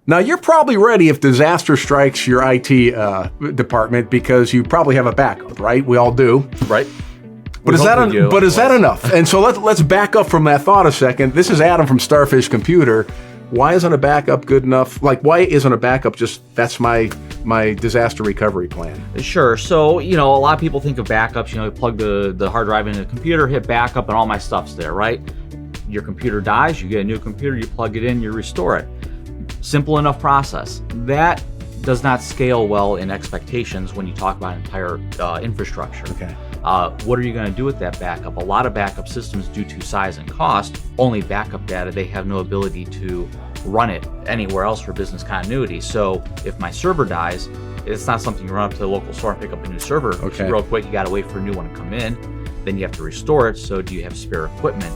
Now, you're probably ready if disaster strikes your IT department because you probably have a backup, right? We all do. Right. But is that enough? And so let's back up from that thought a second. This is Adam from Starfish Computer. Why isn't a backup good enough? Like, why isn't a backup just, that's my disaster recovery plan? Sure. So, a lot of people think of backups, you plug the hard drive into the computer, hit backup, and all my stuff's there, right? Your computer dies, you get a new computer, you plug it in, you restore it. Simple enough process. That does not scale well in expectations when you talk about entire infrastructure. Okay. What are you going to do with that backup? A lot of backup systems, due to size and cost, only backup data. They have no ability to run it anywhere else for business continuity. So if my server dies, it's not something you run up to the local store and pick up a new server. Okay. Real quick, you got to wait for a new one to come in. Then you have to restore it. So do you have spare equipment?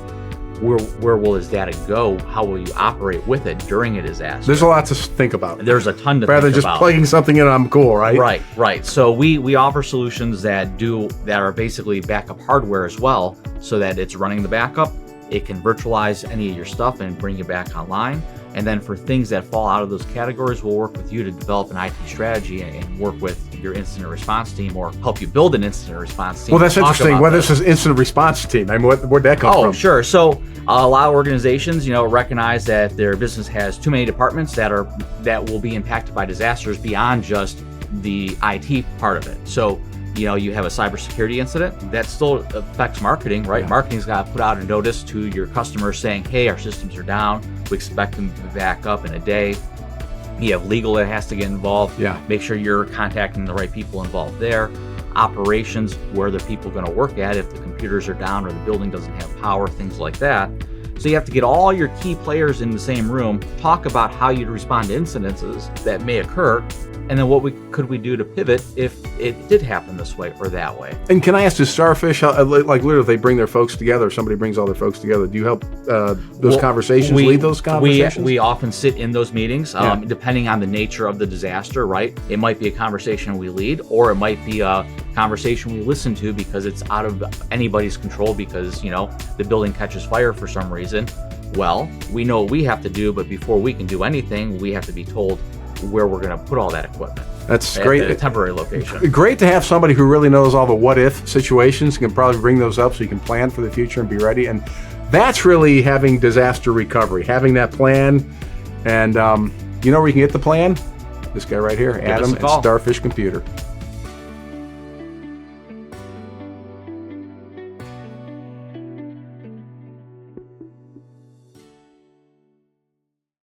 Where will his data go? How will you operate with it during a disaster? There's a lot to think about. There's a ton to Rather think than just about. plugging something in, I'm cool, right? Right. So we offer solutions that are basically backup hardware as well, so that it's running the backup. It can virtualize any of your stuff and bring you back online. And then for things that fall out of those categories, we'll work with you to develop an IT strategy and work with your incident response team, or help you build an incident response team. Well, that's interesting. Well, this is incident response team. I mean, where'd that come from? Oh, sure. So a lot of organizations, recognize that their business has too many departments that will be impacted by disasters beyond just the IT part of it. So, you have a cybersecurity incident that still affects marketing, right? Yeah. Marketing's got to put out a notice to your customers saying, hey, our systems are down. We expect them to be back up in a day. You have legal that has to get involved. Yeah. Make sure you're contacting the right people involved there. Operations, where are the people going to work at if the computers are down or the building doesn't have power, things like that. So you have to get all your key players in the same room, talk about how you'd respond to incidences that may occur, and then what could we do to pivot if it did happen this way or that way. And can I ask, does Starfish, literally, if they bring their folks together, or somebody brings all their folks together, do you help lead those conversations? We often sit in those meetings, depending on the nature of the disaster, right? It might be a conversation we lead, or it might be a conversation we listen to because it's out of anybody's control because, the building catches fire for some reason. Well, we know what we have to do, but before we can do anything, we have to be told where we're going to put all that equipment. That's great. At a temporary location. Great to have somebody who really knows all the what-if situations, can probably bring those up so you can plan for the future and be ready. And that's really having disaster recovery, having that plan. And you know where you can get the plan? This guy right here, Adam at Starfish Computer.